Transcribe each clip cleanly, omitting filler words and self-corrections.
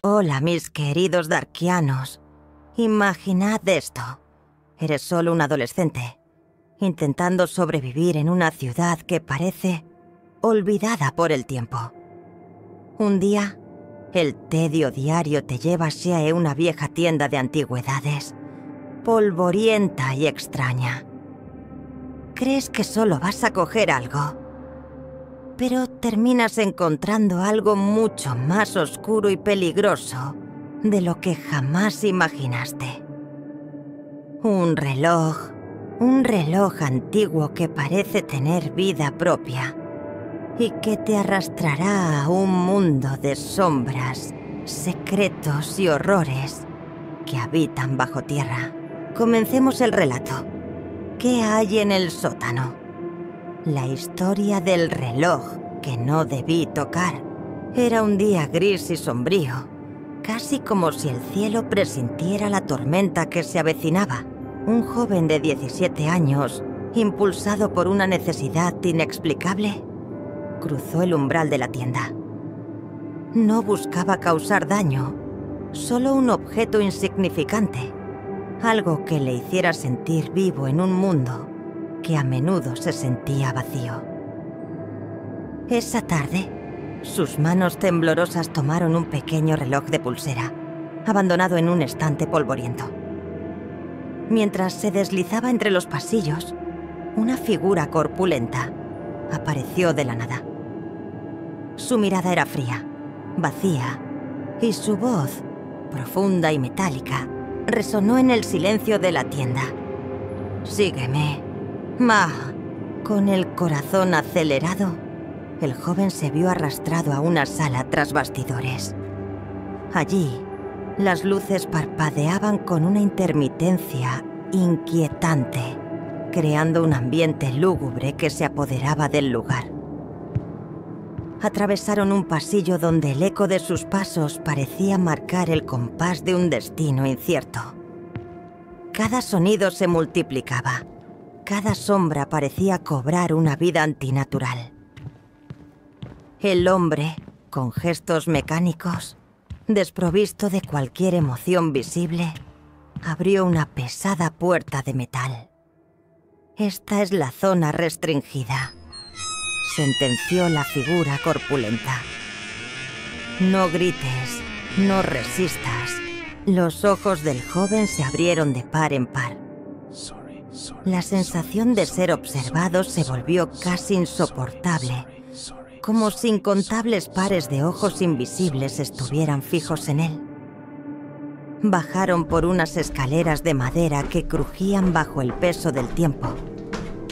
Hola, mis queridos darkianos. Imaginad esto. Eres solo un adolescente, intentando sobrevivir en una ciudad que parece olvidada por el tiempo. Un día, el tedio diario te lleva hacia una vieja tienda de antigüedades, polvorienta y extraña. Crees que solo vas a coger algo, pero terminas encontrando algo mucho más oscuro y peligroso de lo que jamás imaginaste. Un reloj antiguo que parece tener vida propia y que te arrastrará a un mundo de sombras, secretos y horrores que habitan bajo tierra. Comencemos el relato. ¿Qué hay en el sótano? La historia del reloj que no debí tocar. Era un día gris y sombrío, casi como si el cielo presintiera la tormenta que se avecinaba. Un joven de 17 años, impulsado por una necesidad inexplicable, cruzó el umbral de la tienda. No buscaba causar daño, solo un objeto insignificante, algo que le hiciera sentir vivo en un mundo que a menudo se sentía vacío. Esa tarde, sus manos temblorosas tomaron un pequeño reloj de pulsera, abandonado en un estante polvoriento. Mientras se deslizaba entre los pasillos, una figura corpulenta apareció de la nada. Su mirada era fría, vacía, y su voz, profunda y metálica, resonó en el silencio de la tienda. «Sígueme, Ma». Con el corazón acelerado, el joven se vio arrastrado a una sala tras bastidores. Allí, las luces parpadeaban con una intermitencia inquietante, creando un ambiente lúgubre que se apoderaba del lugar. Atravesaron un pasillo donde el eco de sus pasos parecía marcar el compás de un destino incierto. Cada sonido se multiplicaba, cada sombra parecía cobrar una vida antinatural. El hombre, con gestos mecánicos, desprovisto de cualquier emoción visible, abrió una pesada puerta de metal. «Esta es la zona restringida», sentenció la figura corpulenta. «No grites, no resistas». Los ojos del joven se abrieron de par en par. La sensación de ser observado se volvió casi insoportable, como si incontables pares de ojos invisibles estuvieran fijos en él. Bajaron por unas escaleras de madera que crujían bajo el peso del tiempo,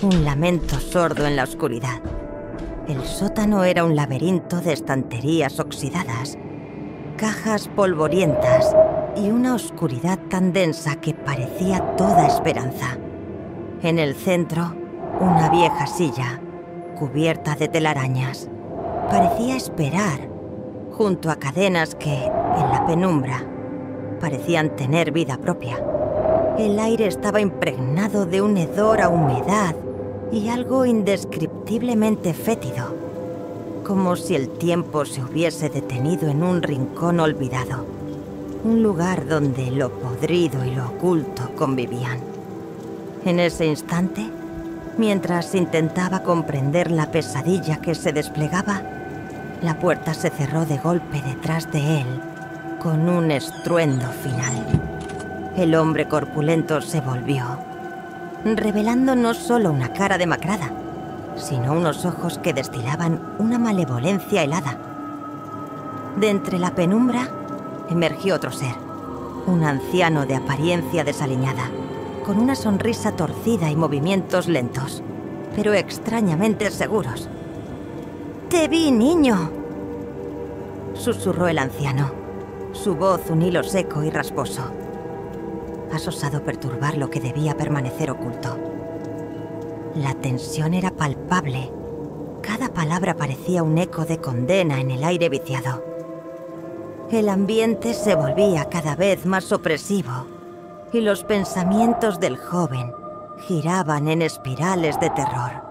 un lamento sordo en la oscuridad. El sótano era un laberinto de estanterías oxidadas, cajas polvorientas y una oscuridad tan densa que parecía toda esperanza. En el centro, una vieja silla, cubierta de telarañas, parecía esperar, junto a cadenas que, en la penumbra, parecían tener vida propia. El aire estaba impregnado de un hedor a humedad y algo indescriptiblemente fétido, como si el tiempo se hubiese detenido en un rincón olvidado, un lugar donde lo podrido y lo oculto convivían. En ese instante, mientras intentaba comprender la pesadilla que se desplegaba, la puerta se cerró de golpe detrás de él, con un estruendo final. El hombre corpulento se volvió, revelando no solo una cara demacrada, sino unos ojos que destilaban una malevolencia helada. De entre la penumbra emergió otro ser, un anciano de apariencia desaliñada, con una sonrisa torcida y movimientos lentos, pero extrañamente seguros. «¡Te vi, niño!», susurró el anciano, su voz un hilo seco y rasposo. Has osado perturbar lo que debía permanecer oculto. La tensión era palpable. Cada palabra parecía un eco de condena en el aire viciado. El ambiente se volvía cada vez más opresivo y los pensamientos del joven giraban en espirales de terror,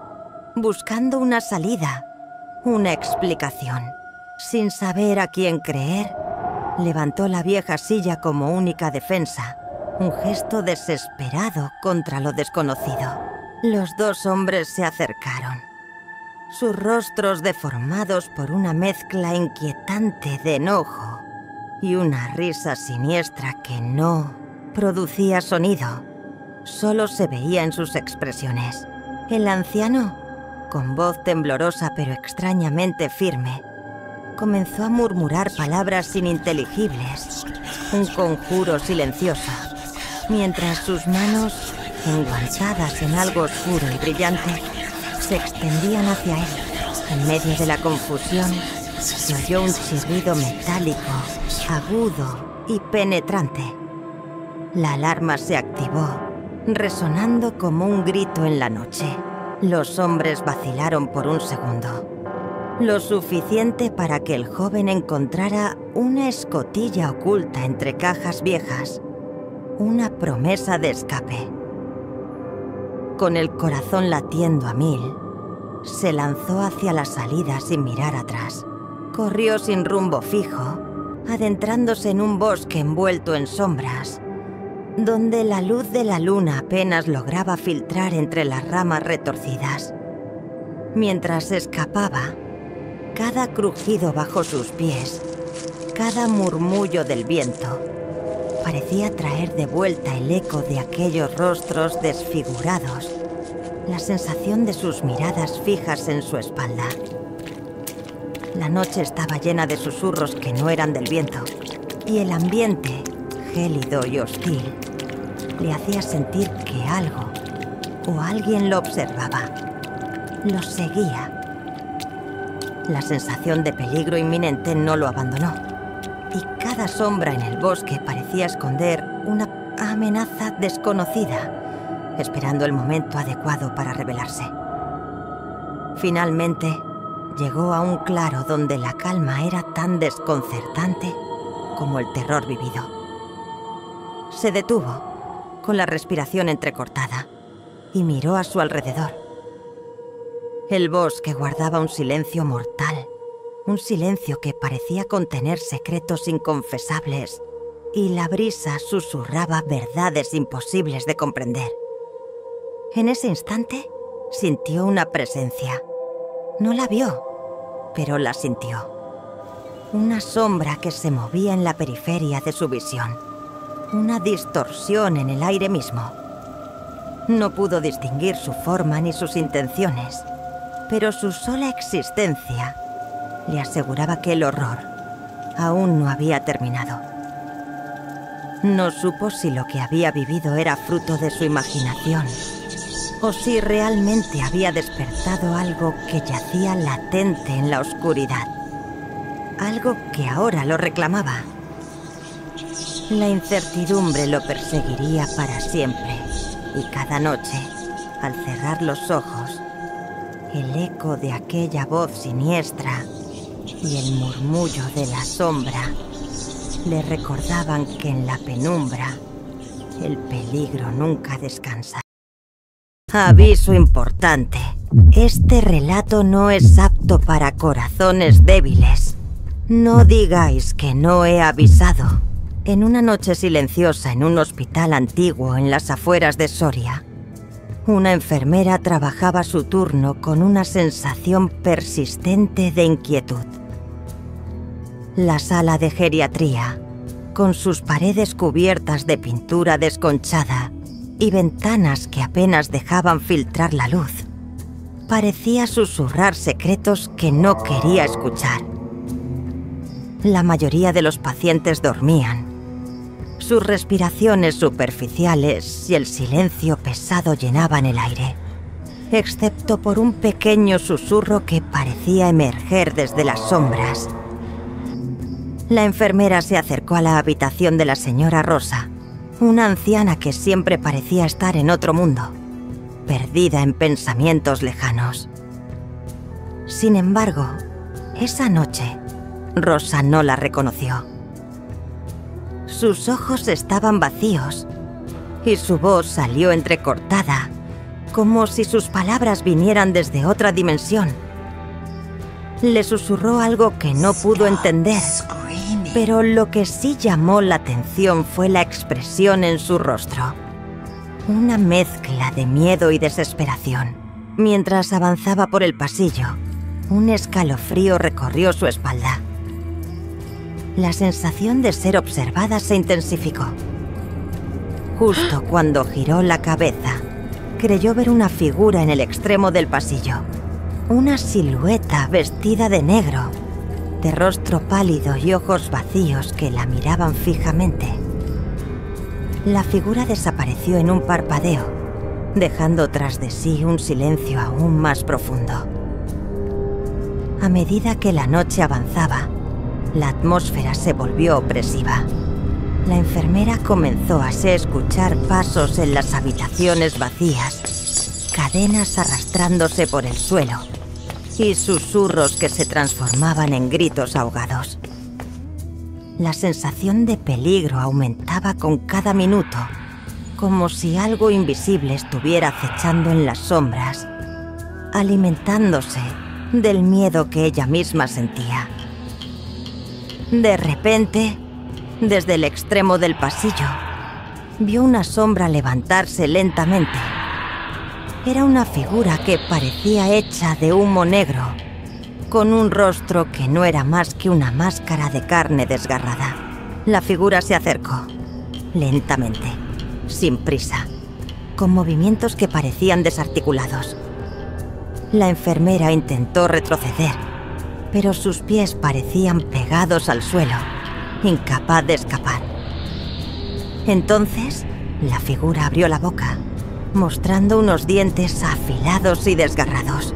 buscando una salida, una explicación, sin saber a quién creer Levantó la vieja silla como única defensa, un gesto desesperado contra lo desconocido. Los dos hombres se acercaron, sus rostros deformados por una mezcla inquietante de enojo y una risa siniestra que no producía sonido, solo se veía en sus expresiones. El anciano, con voz temblorosa pero extrañamente firme, comenzó a murmurar palabras ininteligibles, un conjuro silencioso, mientras sus manos, enguantadas en algo oscuro y brillante, se extendían hacia él. En medio de la confusión, se oyó un chirrido metálico, agudo y penetrante. La alarma se activó, resonando como un grito en la noche. Los hombres vacilaron por un segundo, lo suficiente para que el joven encontrara una escotilla oculta entre cajas viejas, una promesa de escape. Con el corazón latiendo a 1000, se lanzó hacia la salida sin mirar atrás. Corrió sin rumbo fijo, adentrándose en un bosque envuelto en sombras, donde la luz de la luna apenas lograba filtrar entre las ramas retorcidas. Mientras escapaba, cada crujido bajo sus pies, cada murmullo del viento, parecía traer de vuelta el eco de aquellos rostros desfigurados, la sensación de sus miradas fijas en su espalda. La noche estaba llena de susurros que no eran del viento, y el ambiente, gélido y hostil, le hacía sentir que algo o alguien lo observaba, lo seguía. La sensación de peligro inminente no lo abandonó, y cada sombra en el bosque parecía esconder una amenaza desconocida, esperando el momento adecuado para revelarse. Finalmente, llegó a un claro donde la calma era tan desconcertante como el terror vivido. Se detuvo, con la respiración entrecortada, y miró a su alrededor. El bosque guardaba un silencio mortal, un silencio que parecía contener secretos inconfesables, y la brisa susurraba verdades imposibles de comprender. En ese instante, sintió una presencia. No la vio, pero la sintió. Una sombra que se movía en la periferia de su visión, una distorsión en el aire mismo. No pudo distinguir su forma ni sus intenciones, pero su sola existencia le aseguraba que el horror aún no había terminado. No supo si lo que había vivido era fruto de su imaginación o si realmente había despertado algo que yacía latente en la oscuridad, algo que ahora lo reclamaba. La incertidumbre lo perseguiría para siempre, y cada noche, al cerrar los ojos, el eco de aquella voz siniestra y el murmullo de la sombra le recordaban que en la penumbra el peligro nunca descansa. Aviso importante. Este relato no es apto para corazones débiles. No digáis que no he avisado. En una noche silenciosa en un hospital antiguo en las afueras de Soria, una enfermera trabajaba su turno con una sensación persistente de inquietud. La sala de geriatría, con sus paredes cubiertas de pintura desconchada y ventanas que apenas dejaban filtrar la luz, parecía susurrar secretos que no quería escuchar. La mayoría de los pacientes dormían. Sus respiraciones superficiales y el silencio pesado llenaban el aire, excepto por un pequeño susurro que parecía emerger desde las sombras. La enfermera se acercó a la habitación de la señora Rosa, una anciana que siempre parecía estar en otro mundo, perdida en pensamientos lejanos. Sin embargo, esa noche, Rosa no la reconoció. Sus ojos estaban vacíos y su voz salió entrecortada, como si sus palabras vinieran desde otra dimensión. Le susurró algo que no pudo entender, Pero lo que sí llamó la atención fue la expresión en su rostro. Una mezcla de miedo y desesperación. Mientras avanzaba por el pasillo, un escalofrío recorrió su espalda. La sensación de ser observada se intensificó. Justo cuando giró la cabeza, creyó ver una figura en el extremo del pasillo. Una silueta vestida de negro, de rostro pálido y ojos vacíos que la miraban fijamente. La figura desapareció en un parpadeo, dejando tras de sí un silencio aún más profundo. A medida que la noche avanzaba, la atmósfera se volvió opresiva. La enfermera comenzó a escuchar pasos en las habitaciones vacías, cadenas arrastrándose por el suelo y susurros que se transformaban en gritos ahogados. La sensación de peligro aumentaba con cada minuto, como si algo invisible estuviera acechando en las sombras, alimentándose del miedo que ella misma sentía. De repente, desde el extremo del pasillo, vio una sombra levantarse lentamente. Era una figura que parecía hecha de humo negro, con un rostro que no era más que una máscara de carne desgarrada. La figura se acercó, lentamente, sin prisa, con movimientos que parecían desarticulados. La enfermera intentó retroceder, pero sus pies parecían pegados al suelo, incapaz de escapar. Entonces, la figura abrió la boca, mostrando unos dientes afilados y desgarrados.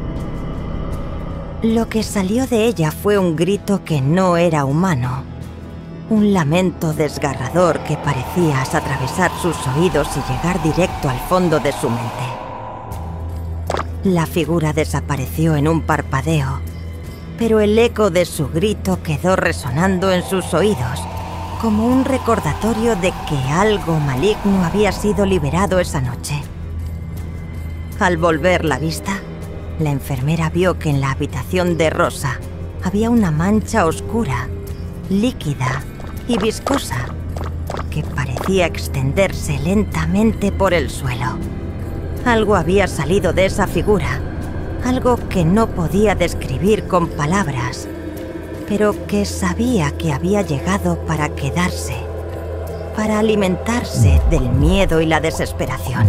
Lo que salió de ella fue un grito que no era humano, un lamento desgarrador que parecía atravesar sus oídos y llegar directo al fondo de su mente. La figura desapareció en un parpadeo, pero el eco de su grito quedó resonando en sus oídos, como un recordatorio de que algo maligno había sido liberado esa noche. Al volver la vista, la enfermera vio que en la habitación de Rosa había una mancha oscura, líquida y viscosa, que parecía extenderse lentamente por el suelo. Algo había salido de esa figura, algo que no podía describir con palabras, pero que sabía que había llegado para quedarse, para alimentarse del miedo y la desesperación.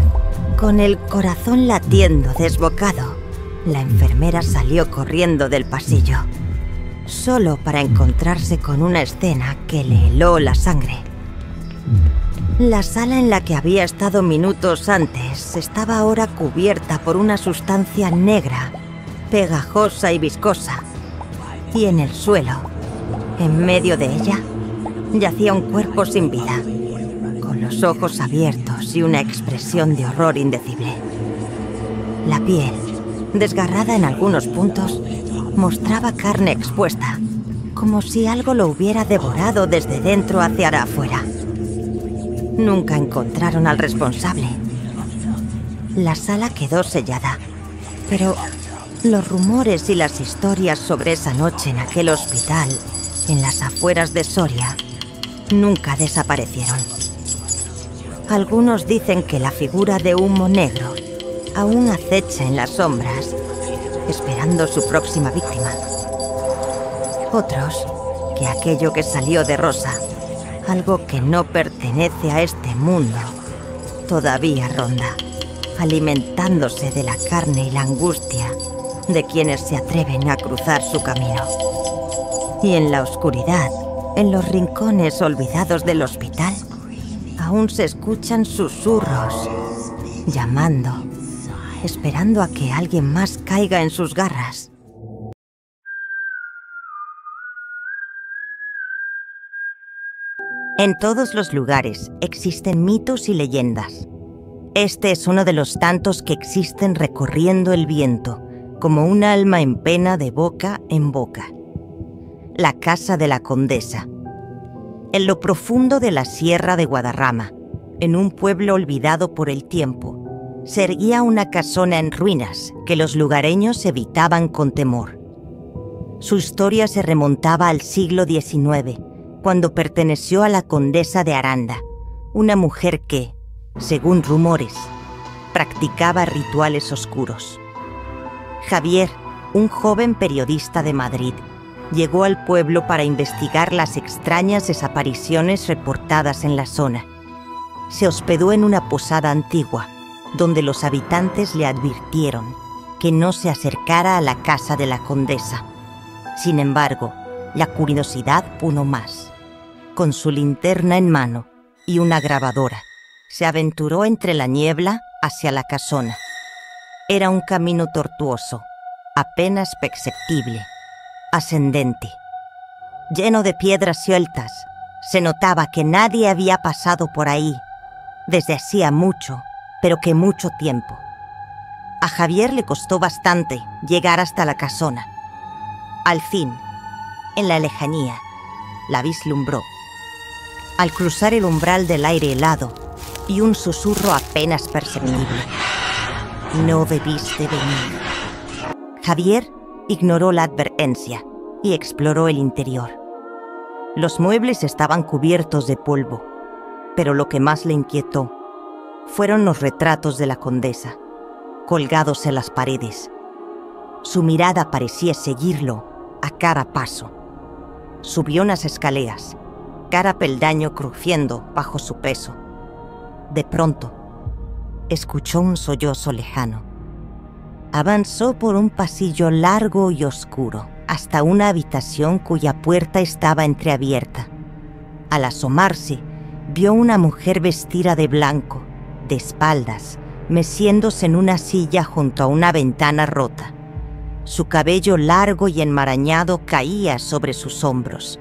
Con el corazón latiendo desbocado, la enfermera salió corriendo del pasillo, solo para encontrarse con una escena que le heló la sangre. La sala en la que había estado minutos antes estaba ahora cubierta por una sustancia negra, pegajosa y viscosa. Y en el suelo, en medio de ella, yacía un cuerpo sin vida, con los ojos abiertos y una expresión de horror indecible. La piel, desgarrada en algunos puntos, mostraba carne expuesta, como si algo lo hubiera devorado desde dentro hacia afuera. Nunca encontraron al responsable. La sala quedó sellada, pero los rumores y las historias sobre esa noche en aquel hospital, en las afueras de Soria, nunca desaparecieron. Algunos dicen que la figura de humo negro aún acecha en las sombras, esperando su próxima víctima. Otros, que aquello que salió de Rosa, algo que no pertenece a este mundo, todavía ronda, alimentándose de la carne y la angustia de quienes se atreven a cruzar su camino. Y en la oscuridad, en los rincones olvidados del hospital, aún se escuchan susurros, llamando, esperando a que alguien más caiga en sus garras. En todos los lugares existen mitos y leyendas. Este es uno de los tantos que existen recorriendo el viento, como un alma en pena de boca en boca. La casa de la condesa. En lo profundo de la sierra de Guadarrama, en un pueblo olvidado por el tiempo, se erguía una casona en ruinas que los lugareños evitaban con temor. Su historia se remontaba al siglo XIX, cuando perteneció a la condesa de Aranda, una mujer que, según rumores, practicaba rituales oscuros. Javier, un joven periodista de Madrid, llegó al pueblo para investigar las extrañas desapariciones reportadas en la zona. Se hospedó en una posada antigua, donde los habitantes le advirtieron que no se acercara a la casa de la condesa. Sin embargo, la curiosidad pudo más. Con su linterna en mano y una grabadora, se aventuró entre la niebla hacia la casona. Era un camino tortuoso, apenas perceptible, ascendente. Lleno de piedras sueltas, se notaba que nadie había pasado por ahí desde hacía mucho, pero que mucho tiempo. A Javier le costó bastante llegar hasta la casona. Al fin, en la lejanía, la vislumbró. Al cruzar el umbral del aire helado y un susurro apenas perceptible: «No debiste venir». Javier ignoró la advertencia y exploró el interior. Los muebles estaban cubiertos de polvo, pero lo que más le inquietó fueron los retratos de la condesa, colgados en las paredes. Su mirada parecía seguirlo a cada paso. Subió unas escaleras, cada peldaño crujiendo bajo su peso. De pronto, escuchó un sollozo lejano. Avanzó por un pasillo largo y oscuro hasta una habitación cuya puerta estaba entreabierta. Al asomarse, vio una mujer vestida de blanco, de espaldas, meciéndose en una silla junto a una ventana rota. Su cabello largo y enmarañado caía sobre sus hombros.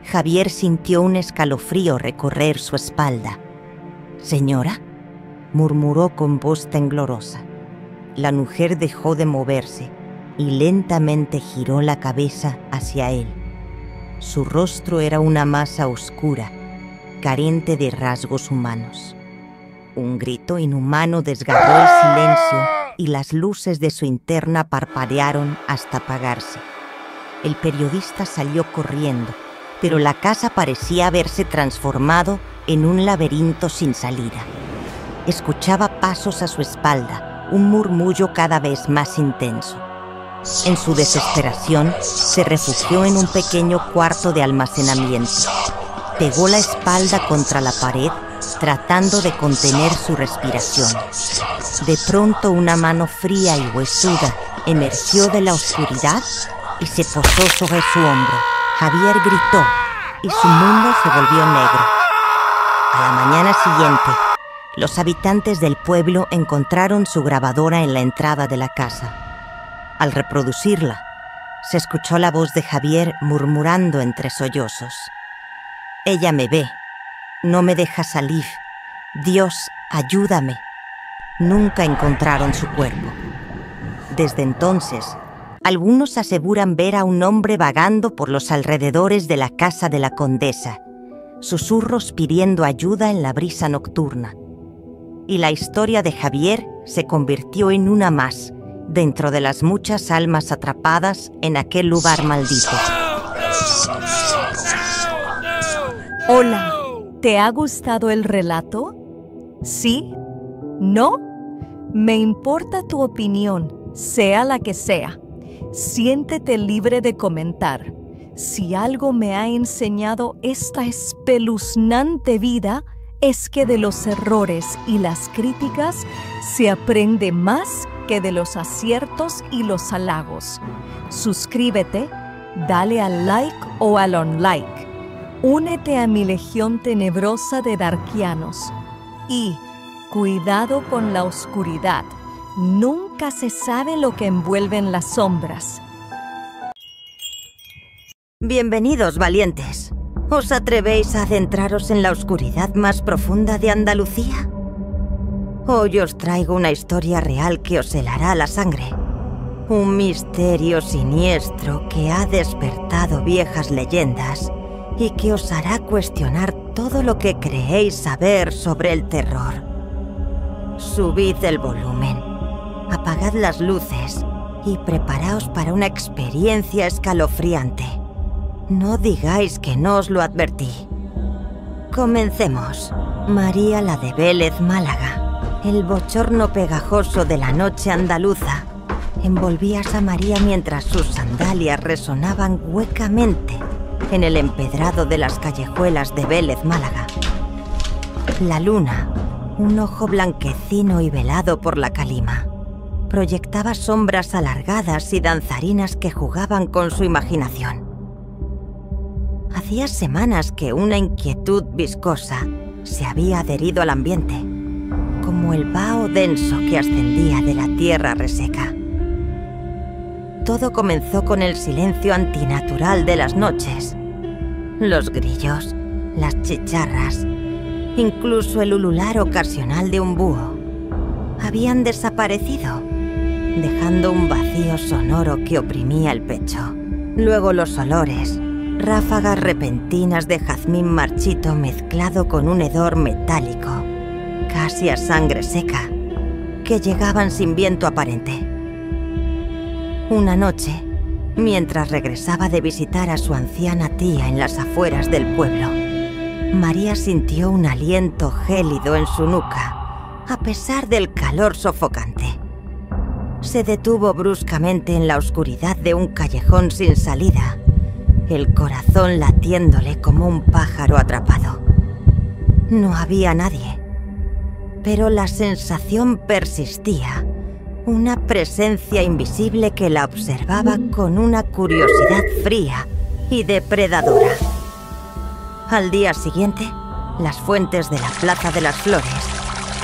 Javier sintió un escalofrío recorrer su espalda. «¿Señora?», murmuró con voz temblorosa. La mujer dejó de moverse y lentamente giró la cabeza hacia él. Su rostro era una masa oscura, carente de rasgos humanos. Un grito inhumano desgarró el silencio y las luces de su linterna parpadearon hasta apagarse. El periodista salió corriendo, pero la casa parecía haberse transformado en un laberinto sin salida. Escuchaba pasos a su espalda, un murmullo cada vez más intenso. En su desesperación, se refugió en un pequeño cuarto de almacenamiento. Pegó la espalda contra la pared, tratando de contener su respiración. De pronto, una mano fría y huesuda emergió de la oscuridad y se posó sobre su hombro. Javier gritó y su mundo se volvió negro. A la mañana siguiente, los habitantes del pueblo encontraron su grabadora en la entrada de la casa. Al reproducirla, se escuchó la voz de Javier murmurando entre sollozos: «Ella me ve, no me deja salir. Dios, ayúdame». Nunca encontraron su cuerpo. Desde entonces, algunos aseguran ver a un hombre vagando por los alrededores de la casa de la condesa, susurros pidiendo ayuda en la brisa nocturna. Y la historia de Javier se convirtió en una más dentro de las muchas almas atrapadas en aquel lugar maldito. Hola, ¿te ha gustado el relato? ¿Sí? ¿No? Me importa tu opinión, sea la que sea. Siéntete libre de comentar. Si algo me ha enseñado esta espeluznante vida, es que de los errores y las críticas se aprende más que de los aciertos y los halagos. Suscríbete, dale al like o al unlike. Únete a mi legión tenebrosa de darkianos. Y cuidado con la oscuridad. Nunca se sabe lo que envuelven las sombras. Bienvenidos, valientes. ¿Os atrevéis a adentraros en la oscuridad más profunda de Andalucía? Hoy os traigo una historia real que os helará la sangre. Un misterio siniestro que ha despertado viejas leyendas y que os hará cuestionar todo lo que creéis saber sobre el terror. Subid el volumen, apagad las luces y preparaos para una experiencia escalofriante. No digáis que no os lo advertí. Comencemos. María la de Vélez Málaga. El bochorno pegajoso de la noche andaluza envolvía a Samaría mientras sus sandalias resonaban huecamente en el empedrado de las callejuelas de Vélez Málaga. La luna, un ojo blanquecino y velado por la calima, proyectaba sombras alargadas y danzarinas que jugaban con su imaginación. Hacía semanas que una inquietud viscosa se había adherido al ambiente, como el vaho denso que ascendía de la tierra reseca. Todo comenzó con el silencio antinatural de las noches. Los grillos, las chicharras, incluso el ulular ocasional de un búho, habían desaparecido, dejando un vacío sonoro que oprimía el pecho. Luego los olores, ráfagas repentinas de jazmín marchito mezclado con un hedor metálico, casi a sangre seca, que llegaban sin viento aparente. Una noche, mientras regresaba de visitar a su anciana tía en las afueras del pueblo, María sintió un aliento gélido en su nuca, a pesar del calor sofocante. Se detuvo bruscamente en la oscuridad de un callejón sin salida, el corazón latiéndole como un pájaro atrapado. No había nadie, pero la sensación persistía, una presencia invisible que la observaba con una curiosidad fría y depredadora. Al día siguiente, las fuentes de la Plaza de las Flores,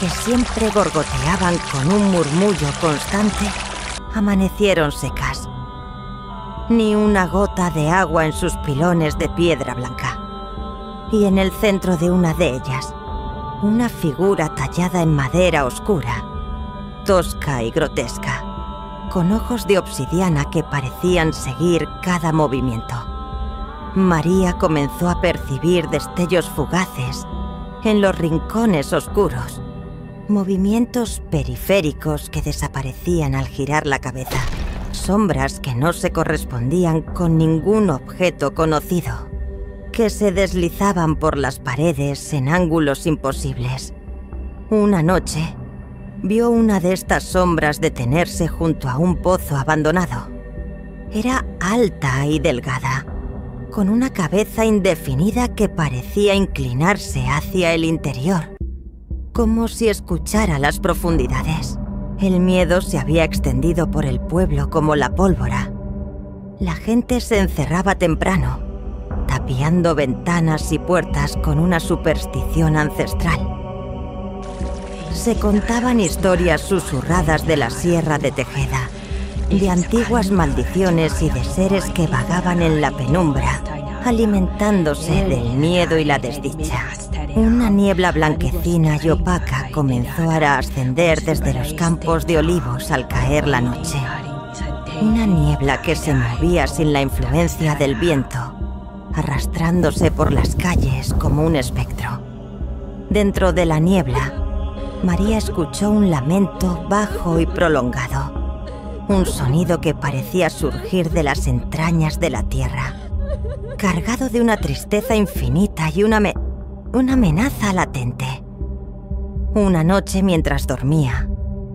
que siempre gorgoteaban con un murmullo constante, amanecieron secas. Ni una gota de agua en sus pilones de piedra blanca. Y en el centro de una de ellas, una figura tallada en madera oscura, tosca y grotesca, con ojos de obsidiana que parecían seguir cada movimiento. María comenzó a percibir destellos fugaces en los rincones oscuros, movimientos periféricos que desaparecían al girar la cabeza, sombras que no se correspondían con ningún objeto conocido, que se deslizaban por las paredes en ángulos imposibles. Una noche, vio una de estas sombras detenerse junto a un pozo abandonado. Era alta y delgada, con una cabeza indefinida que parecía inclinarse hacia el interior, como si escuchara las profundidades. El miedo se había extendido por el pueblo como la pólvora. La gente se encerraba temprano, tapiando ventanas y puertas con una superstición ancestral. Se contaban historias susurradas de la Sierra de Tejeda, de antiguas maldiciones y de seres que vagaban en la penumbra, alimentándose del miedo y la desdicha. Una niebla blanquecina y opaca comenzó a ascender desde los campos de olivos al caer la noche. Una niebla que se movía sin la influencia del viento, arrastrándose por las calles como un espectro. Dentro de la niebla, María escuchó un lamento bajo y prolongado, un sonido que parecía surgir de las entrañas de la tierra, cargado de una tristeza infinita y una amenaza latente. Una noche, mientras dormía,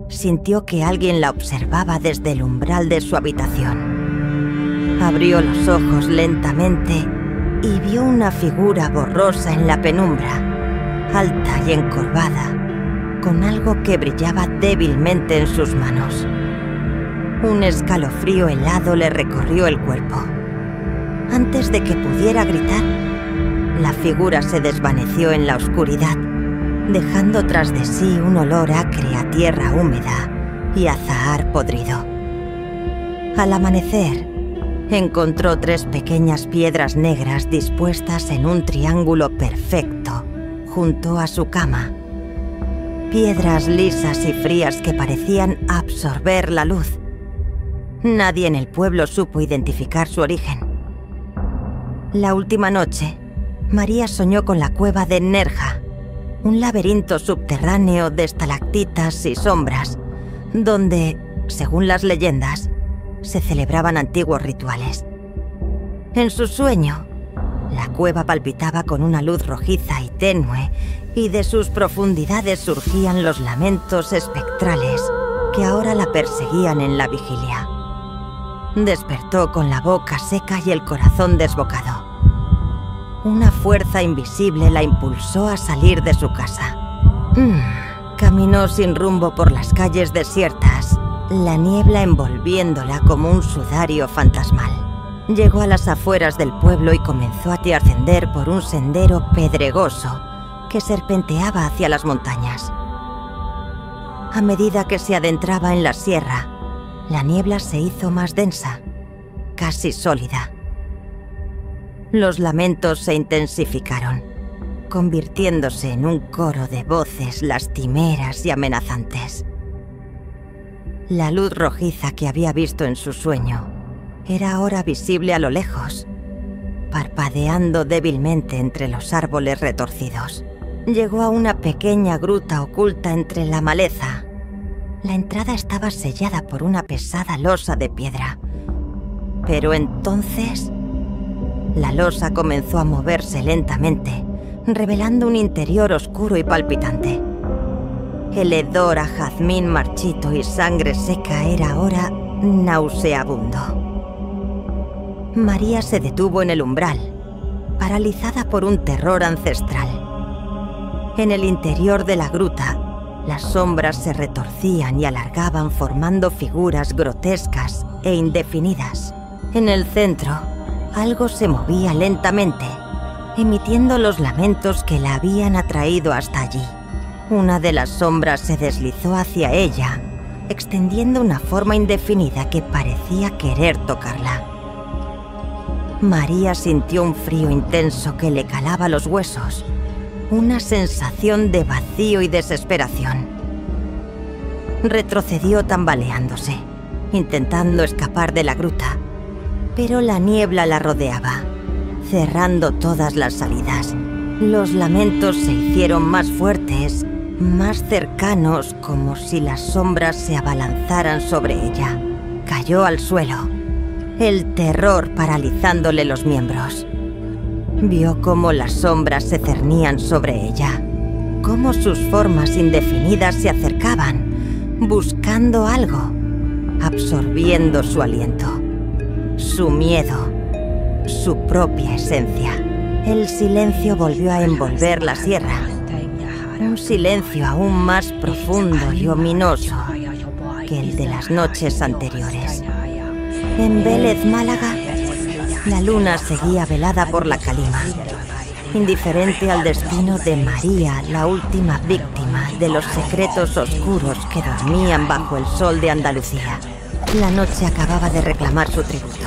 sintió que alguien la observaba desde el umbral de su habitación. Abrió los ojos lentamente y vio una figura borrosa en la penumbra, alta y encorvada, con algo que brillaba débilmente en sus manos. Un escalofrío helado le recorrió el cuerpo. Antes de que pudiera gritar, la figura se desvaneció en la oscuridad, dejando tras de sí un olor acre a tierra húmeda y azahar podrido. Al amanecer, encontró 3 pequeñas piedras negras dispuestas en un triángulo perfecto junto a su cama. Piedras lisas y frías que parecían absorber la luz. Nadie en el pueblo supo identificar su origen. La última noche, María soñó con la cueva de Nerja, un laberinto subterráneo de estalactitas y sombras, donde, según las leyendas, se celebraban antiguos rituales. En su sueño, la cueva palpitaba con una luz rojiza y tenue, y de sus profundidades surgían los lamentos espectrales que ahora la perseguían en la vigilia. Despertó con la boca seca y el corazón desbocado. Una fuerza invisible la impulsó a salir de su casa. Caminó sin rumbo por las calles desiertas, la niebla envolviéndola como un sudario fantasmal. Llegó a las afueras del pueblo y comenzó a ascender por un sendero pedregoso que serpenteaba hacia las montañas. A medida que se adentraba en la sierra, la niebla se hizo más densa, casi sólida. Los lamentos se intensificaron, convirtiéndose en un coro de voces lastimeras y amenazantes. La luz rojiza que había visto en su sueño era ahora visible a lo lejos, parpadeando débilmente entre los árboles retorcidos. Llegó a una pequeña gruta oculta entre la maleza. La entrada estaba sellada por una pesada losa de piedra. Pero entonces, la losa comenzó a moverse lentamente, revelando un interior oscuro y palpitante. El hedor a jazmín marchito y sangre seca era ahora nauseabundo. María se detuvo en el umbral, paralizada por un terror ancestral. En el interior de la gruta, las sombras se retorcían y alargaban formando figuras grotescas e indefinidas. En el centro, algo se movía lentamente, emitiendo los lamentos que la habían atraído hasta allí. Una de las sombras se deslizó hacia ella, extendiendo una forma indefinida que parecía querer tocarla. María sintió un frío intenso que le calaba los huesos, una sensación de vacío y desesperación. Retrocedió tambaleándose, intentando escapar de la gruta, pero la niebla la rodeaba, cerrando todas las salidas. Los lamentos se hicieron más fuertes, más cercanos, como si las sombras se abalanzaran sobre ella. Cayó al suelo, el terror paralizándole los miembros. Vio cómo las sombras se cernían sobre ella, cómo sus formas indefinidas se acercaban, buscando algo, absorbiendo su aliento, su miedo, su propia esencia. El silencio volvió a envolver la sierra, un silencio aún más profundo y ominoso que el de las noches anteriores. En Vélez, Málaga, la luna seguía velada por la calima, indiferente al destino de María, la última víctima de los secretos oscuros que dormían bajo el sol de Andalucía. La noche acababa de reclamar su tributo.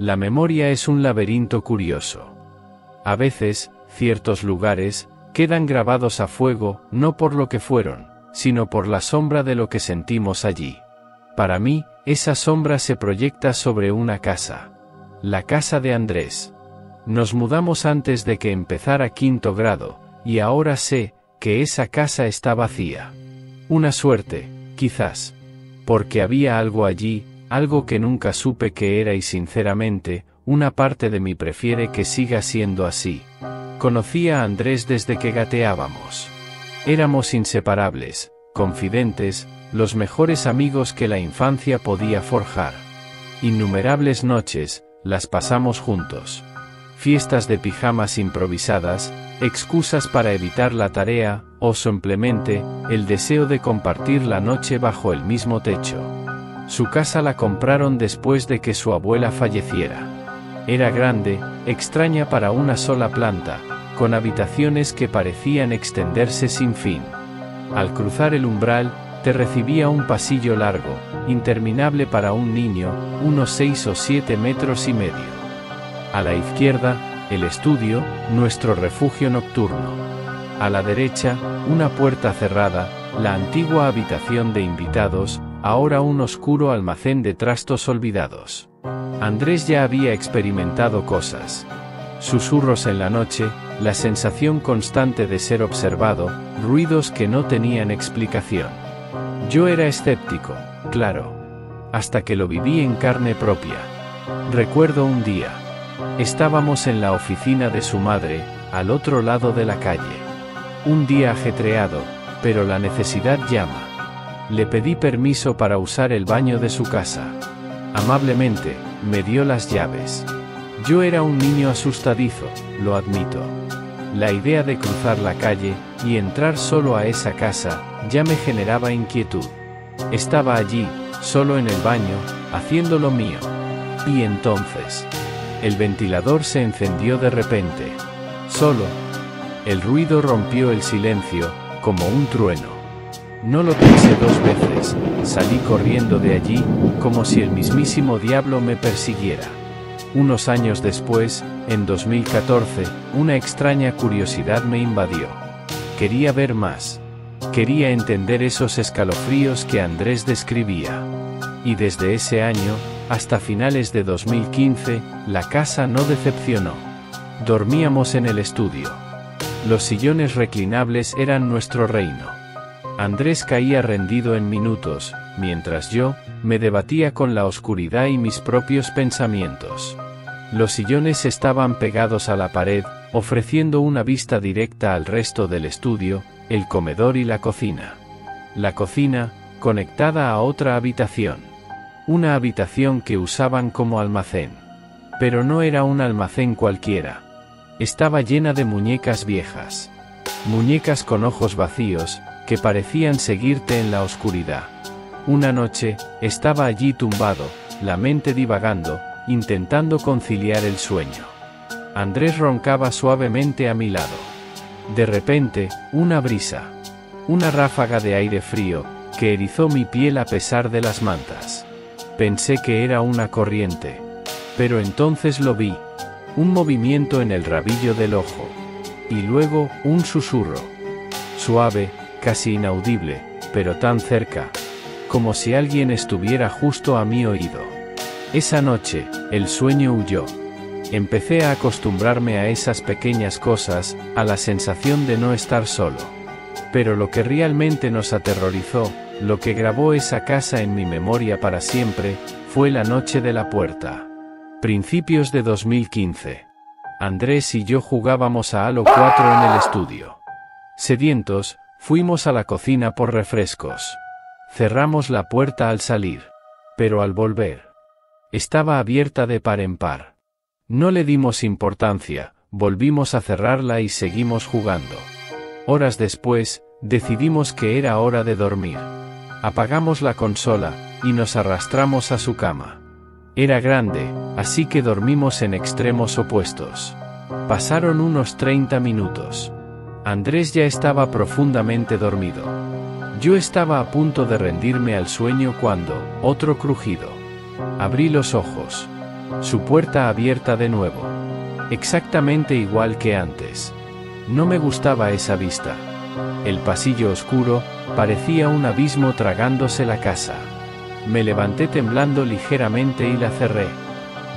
La memoria es un laberinto curioso. A veces, ciertos lugares quedan grabados a fuego, no por lo que fueron, sino por la sombra de lo que sentimos allí. Para mí, esa sombra se proyecta sobre una casa. La casa de Andrés. Nos mudamos antes de que empezara quinto grado, y ahora sé que esa casa está vacía. Una suerte, quizás. Porque había algo allí, algo que nunca supe qué era y sinceramente, una parte de mí prefiere que siga siendo así. Conocí a Andrés desde que gateábamos. Éramos inseparables, confidentes, los mejores amigos que la infancia podía forjar. Innumerables noches, las pasamos juntos. Fiestas de pijamas improvisadas, excusas para evitar la tarea, o simplemente, el deseo de compartir la noche bajo el mismo techo. Su casa la compraron después de que su abuela falleciera. Era grande, extraña para una sola planta, con habitaciones que parecían extenderse sin fin. Al cruzar el umbral, te recibía un pasillo largo, interminable para un niño, unos 6 o 7 metros y medio. A la izquierda, el estudio, nuestro refugio nocturno. A la derecha, una puerta cerrada, la antigua habitación de invitados, ahora un oscuro almacén de trastos olvidados. Andrés ya había experimentado cosas. susurros en la noche, la sensación constante de ser observado, ruidos que no tenían explicación. Yo era escéptico, claro, hasta que lo viví en carne propia. Recuerdo un día. Estábamos en la oficina de su madre, al otro lado de la calle. Un día ajetreado, pero la necesidad llama. Le pedí permiso para usar el baño de su casa. Amablemente, me dio las llaves. Yo era un niño asustadizo, lo admito. La idea de cruzar la calle y entrar solo a esa casa ya me generaba inquietud. Estaba allí, solo en el baño, haciendo lo mío. Y entonces, el ventilador se encendió de repente. Solo. El ruido rompió el silencio, como un trueno. No lo pensé dos veces, salí corriendo de allí, como si el mismísimo diablo me persiguiera. Unos años después, en 2014, una extraña curiosidad me invadió. Quería ver más. Quería entender esos escalofríos que Andrés describía. Y desde ese año, hasta finales de 2015, la casa no decepcionó. Dormíamos en el estudio. Los sillones reclinables eran nuestro reino. Andrés caía rendido en minutos, mientras yo me debatía con la oscuridad y mis propios pensamientos. Los sillones estaban pegados a la pared, ofreciendo una vista directa al resto del estudio, el comedor y la cocina. La cocina, conectada a otra habitación. Una habitación que usaban como almacén. Pero no era un almacén cualquiera. Estaba llena de muñecas viejas. Muñecas con ojos vacíos, que parecían seguirte en la oscuridad. Una noche, estaba allí tumbado, la mente divagando, intentando conciliar el sueño. Andrés roncaba suavemente a mi lado. De repente, una brisa. Una ráfaga de aire frío, que erizó mi piel a pesar de las mantas. Pensé que era una corriente. Pero entonces lo vi. Un movimiento en el rabillo del ojo. Y luego, un susurro. Suave, casi inaudible, pero tan cerca. Como si alguien estuviera justo a mi oído. Esa noche, el sueño huyó. Empecé a acostumbrarme a esas pequeñas cosas, a la sensación de no estar solo. Pero lo que realmente nos aterrorizó, lo que grabó esa casa en mi memoria para siempre, fue la noche de la puerta. Principios de 2015. Andrés y yo jugábamos a Halo 4 en el estudio. Sedientos, fuimos a la cocina por refrescos. Cerramos la puerta al salir. Pero al volver, estaba abierta de par en par. No le dimos importancia, volvimos a cerrarla y seguimos jugando. Horas después, decidimos que era hora de dormir. Apagamos la consola, y nos arrastramos a su cama. Era grande, así que dormimos en extremos opuestos. Pasaron unos 30 minutos. Andrés ya estaba profundamente dormido. Yo estaba a punto de rendirme al sueño cuando, otro crujido. Abrí los ojos. Su puerta abierta de nuevo. Exactamente igual que antes. No me gustaba esa vista. El pasillo oscuro, parecía un abismo tragándose la casa. Me levanté temblando ligeramente y la cerré.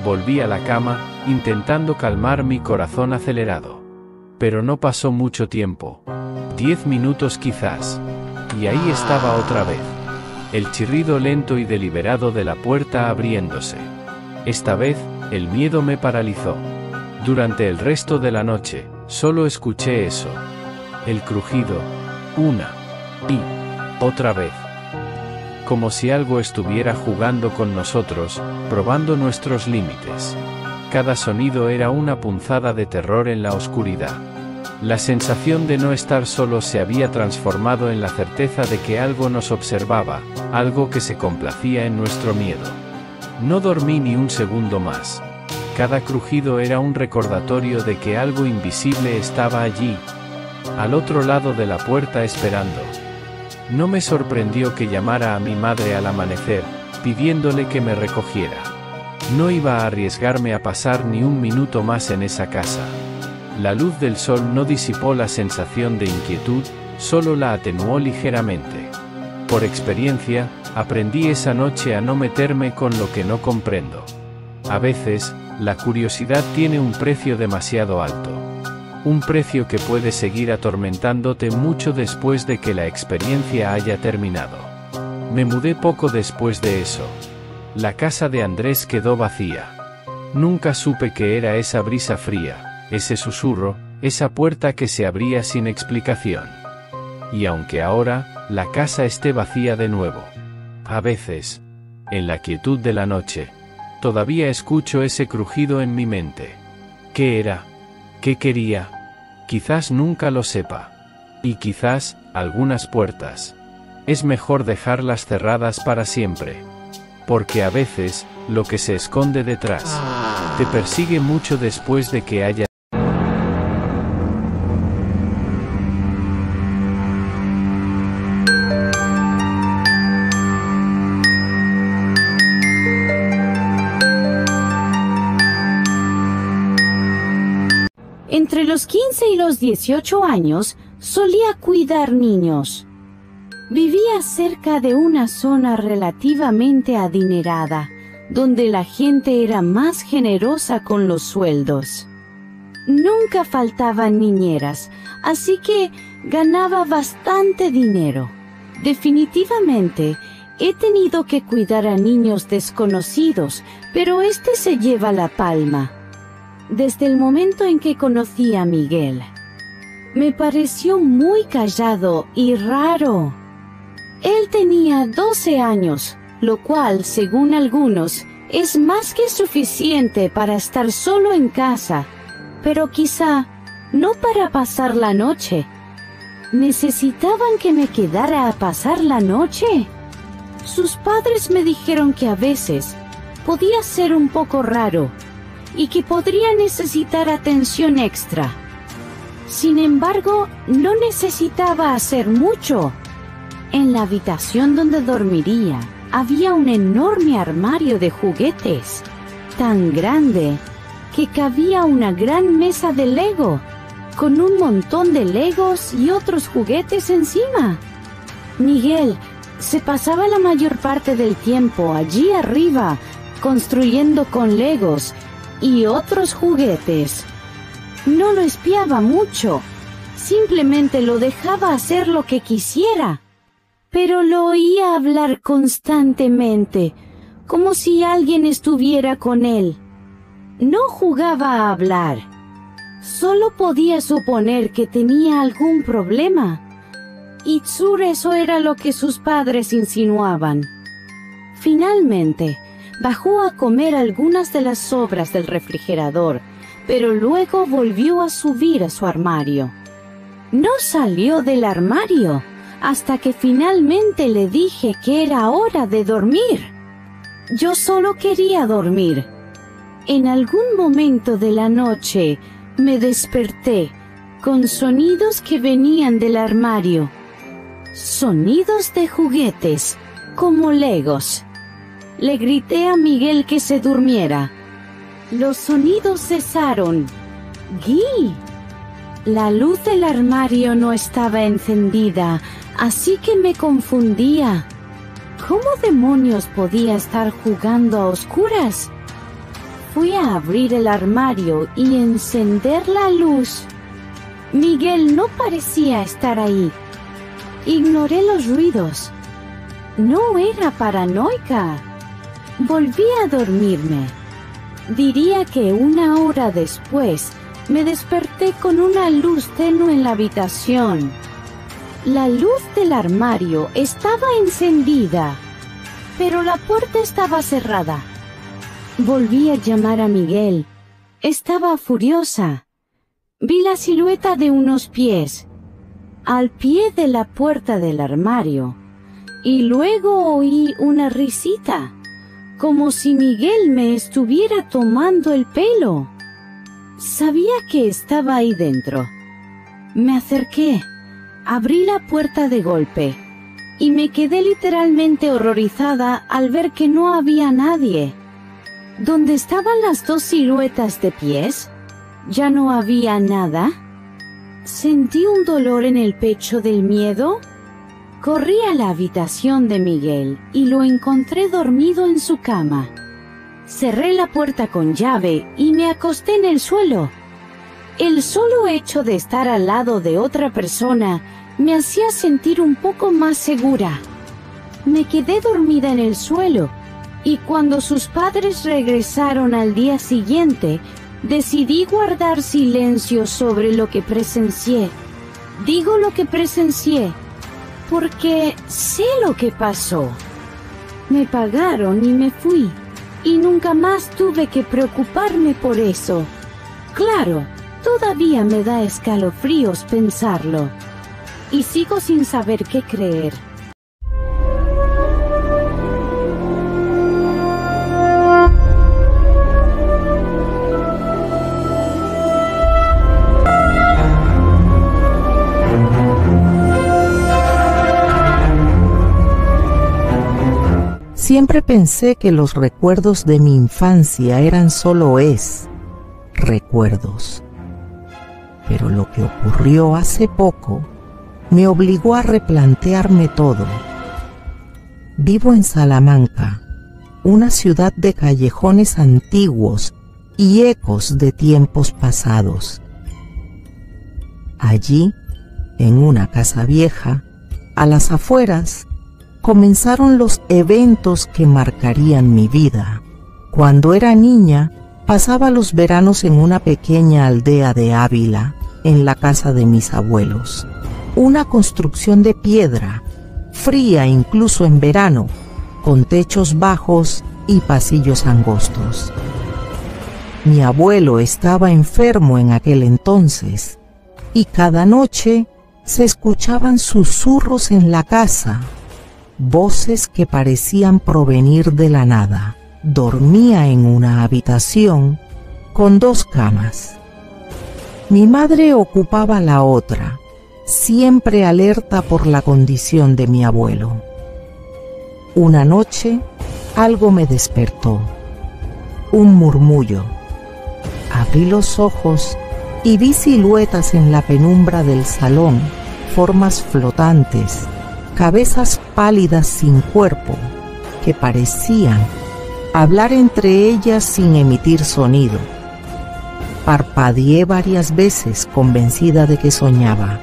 Volví a la cama, intentando calmar mi corazón acelerado. Pero no pasó mucho tiempo. 10 minutos quizás. Y ahí estaba otra vez. El chirrido lento y deliberado de la puerta abriéndose. Esta vez, el miedo me paralizó. Durante el resto de la noche, solo escuché eso. El crujido. Una. Y. Otra vez. Como si algo estuviera jugando con nosotros, probando nuestros límites. Cada sonido era una punzada de terror en la oscuridad. La sensación de no estar solo se había transformado en la certeza de que algo nos observaba, algo que se complacía en nuestro miedo. No dormí ni un segundo más. Cada crujido era un recordatorio de que algo invisible estaba allí, al otro lado de la puerta esperando. No me sorprendió que llamara a mi madre al amanecer, pidiéndole que me recogiera. No iba a arriesgarme a pasar ni un minuto más en esa casa. La luz del sol no disipó la sensación de inquietud, solo la atenuó ligeramente. Por experiencia, aprendí esa noche a no meterme con lo que no comprendo. A veces, la curiosidad tiene un precio demasiado alto. Un precio que puede seguir atormentándote mucho después de que la experiencia haya terminado. Me mudé poco después de eso. La casa de Andrés quedó vacía. Nunca supe qué era esa brisa fría, ese susurro, esa puerta que se abría sin explicación. Y aunque ahora, la casa esté vacía de nuevo, a veces, en la quietud de la noche, todavía escucho ese crujido en mi mente. ¿Qué era? ¿Qué quería? Quizás nunca lo sepa. Y quizás, algunas puertas, es mejor dejarlas cerradas para siempre. Porque a veces, lo que se esconde detrás, te persigue mucho después de que haya... Entre los 15 y los 18 años, solía cuidar niños. Vivía cerca de una zona relativamente adinerada, donde la gente era más generosa con los sueldos. Nunca faltaban niñeras, así que ganaba bastante dinero. Definitivamente, he tenido que cuidar a niños desconocidos, pero este se lleva la palma. Desde el momento en que conocí a Miguel, me pareció muy callado y raro. Él tenía 12 años, lo cual, según algunos, es más que suficiente para estar solo en casa, pero quizá no para pasar la noche. ¿Necesitaban que me quedara a pasar la noche? Sus padres me dijeron que a veces podía ser un poco raro y que podría necesitar atención extra. Sin embargo, no necesitaba hacer mucho. En la habitación donde dormiría, había un enorme armario de juguetes, tan grande que cabía una gran mesa de Lego, con un montón de Legos y otros juguetes encima. Miguel se pasaba la mayor parte del tiempo allí arriba, construyendo con Legos y otros juguetes. No lo espiaba mucho, simplemente lo dejaba hacer lo que quisiera. Pero lo oía hablar constantemente, como si alguien estuviera con él. No jugaba a hablar. Solo podía suponer que tenía algún problema. Y eso era lo que sus padres insinuaban. Finalmente, bajó a comer algunas de las sobras del refrigerador, pero luego volvió a subir a su armario. No salió del armario hasta que finalmente le dije que era hora de dormir. Yo solo quería dormir. En algún momento de la noche me desperté con sonidos que venían del armario. Sonidos de juguetes, como Legos. Le grité a Miguel que se durmiera. Los sonidos cesaron. ¡Gui! La luz del armario no estaba encendida, así que me confundía. ¿Cómo demonios podía estar jugando a oscuras? Fui a abrir el armario y encender la luz. Miguel no parecía estar ahí. Ignoré los ruidos. No era paranoica. Volví a dormirme. Diría que una hora después me desperté con una luz tenue en la habitación. La luz del armario estaba encendida, pero la puerta estaba cerrada. Volví a llamar a Miguel. Estaba furiosa. Vi la silueta de unos pies al pie de la puerta del armario, y luego oí una risita, como si Miguel me estuviera tomando el pelo. Sabía que estaba ahí dentro. Me acerqué, abrí la puerta de golpe, y me quedé literalmente horrorizada al ver que no había nadie. ¿Dónde estaban las dos siluetas de pies? ¿Ya no había nada? Sentí un dolor en el pecho del miedo. Corrí a la habitación de Miguel y lo encontré dormido en su cama. Cerré la puerta con llave y me acosté en el suelo. El solo hecho de estar al lado de otra persona me hacía sentir un poco más segura. Me quedé dormida en el suelo y cuando sus padres regresaron al día siguiente, decidí guardar silencio sobre lo que presencié. Digo lo que presencié porque sé lo que pasó. Me pagaron y me fui, y nunca más tuve que preocuparme por eso. Claro, todavía me da escalofríos pensarlo, y sigo sin saber qué creer. Siempre pensé que los recuerdos de mi infancia eran solo recuerdos. Pero lo que ocurrió hace poco me obligó a replantearme todo. Vivo en Salamanca, una ciudad de callejones antiguos y ecos de tiempos pasados. Allí, en una casa vieja, a las afueras, comenzaron los eventos que marcarían mi vida. Cuando era niña, pasaba los veranos en una pequeña aldea de Ávila, en la casa de mis abuelos. Una construcción de piedra, fría incluso en verano, con techos bajos y pasillos angostos. Mi abuelo estaba enfermo en aquel entonces, y cada noche se escuchaban susurros en la casa, voces que parecían provenir de la nada. Dormía en una habitación con 2 camas. Mi madre ocupaba la otra, siempre alerta por la condición de mi abuelo. Una noche, algo me despertó. Un murmullo. Abrí los ojos y vi siluetas en la penumbra del salón, formas flotantes, cabezas pálidas sin cuerpo, que parecían hablar entre ellas sin emitir sonido. Parpadeé varias veces convencida de que soñaba,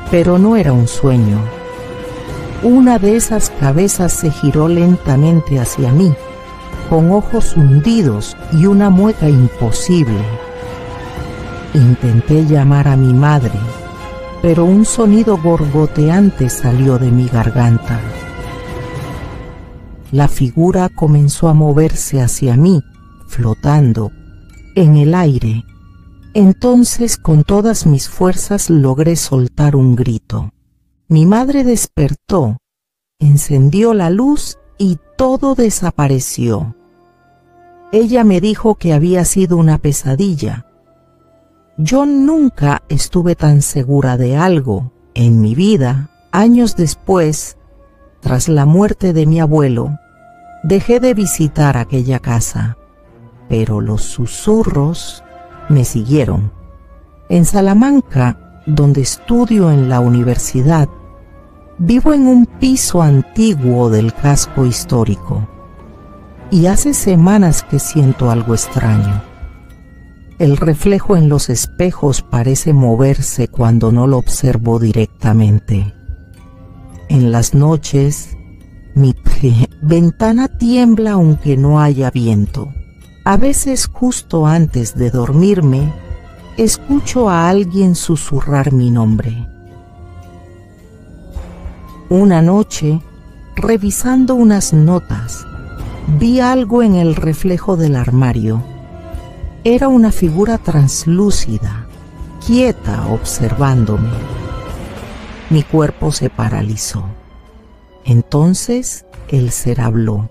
pero no era un sueño. Una de esas cabezas se giró lentamente hacia mí, con ojos hundidos y una mueca imposible. Intenté llamar a mi madre, pero un sonido gorgoteante salió de mi garganta. La figura comenzó a moverse hacia mí, flotando en el aire. Entonces, con todas mis fuerzas, logré soltar un grito. Mi madre despertó, encendió la luz y todo desapareció. Ella me dijo que había sido una pesadilla. Yo nunca estuve tan segura de algo en mi vida. Años después, tras la muerte de mi abuelo, dejé de visitar aquella casa, pero los susurros me siguieron. En Salamanca, donde estudio en la universidad, vivo en un piso antiguo del casco histórico, y hace semanas que siento algo extraño. El reflejo en los espejos parece moverse cuando no lo observo directamente. En las noches, mi ventana tiembla aunque no haya viento. A veces, justo antes de dormirme, escucho a alguien susurrar mi nombre. Una noche, revisando unas notas, vi algo en el reflejo del armario. Era una figura translúcida, quieta, observándome. Mi cuerpo se paralizó. Entonces el ser habló.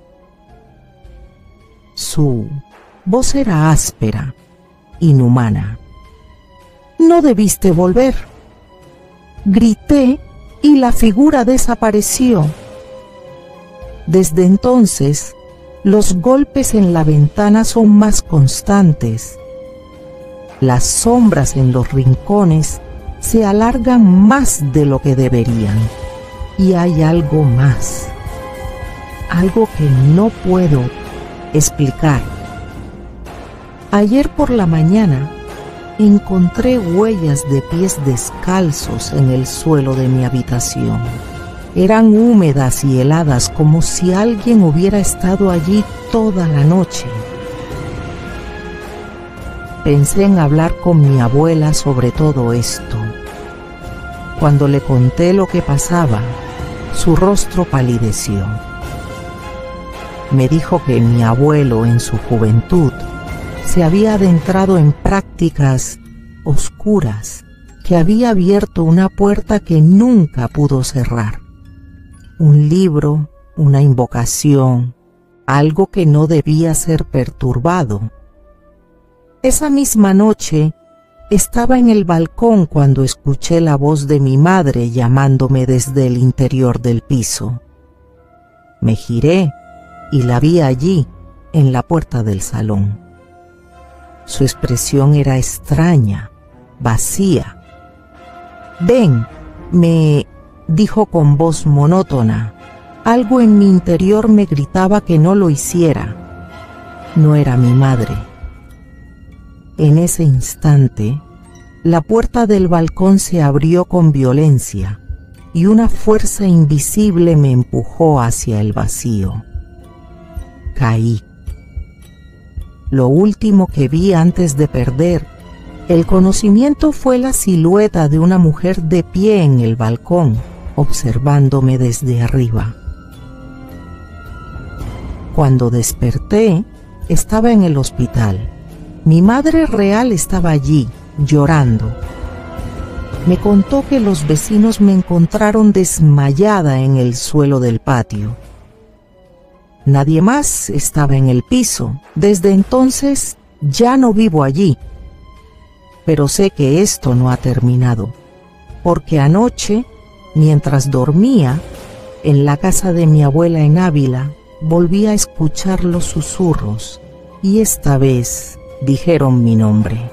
Su voz era áspera, inhumana. «No debiste volver». Grité y la figura desapareció. Desde entonces, los golpes en la ventana son más constantes. Las sombras en los rincones se alargan más de lo que deberían. Y hay algo más, algo que no puedo explicar, Ayer por la mañana encontré huellas de pies descalzos en el suelo de mi habitación. Eran húmedas y heladas, como si alguien hubiera estado allí toda la noche. Pensé en hablar con mi abuela sobre todo esto. Cuando le conté lo que pasaba, su rostro palideció. Me dijo que mi abuelo en su juventud se había adentrado en prácticas oscuras, que había abierto una puerta que nunca pudo cerrar. Un libro, una invocación, algo que no debía ser perturbado. Esa misma noche estaba en el balcón cuando escuché la voz de mi madre llamándome desde el interior del piso. Me giré y la vi allí, en la puerta del salón. Su expresión era extraña, vacía. «Ven», me dijo con voz monótona. Algo en mi interior me gritaba que no lo hiciera. No era mi madre. En ese instante, la puerta del balcón se abrió con violencia y una fuerza invisible me empujó hacia el vacío. Caí. Lo último que vi antes de perder el conocimiento fue la silueta de una mujer de pie en el balcón, observándome desde arriba. Cuando desperté, estaba en el hospital. Mi madre real estaba allí, llorando. Me contó que los vecinos me encontraron desmayada en el suelo del patio. Nadie más estaba en el piso. Desde entonces ya no vivo allí. Pero sé que esto no ha terminado, porque anoche, mientras dormía, en la casa de mi abuela en Ávila, volví a escuchar los susurros, y esta vez dijeron mi nombre.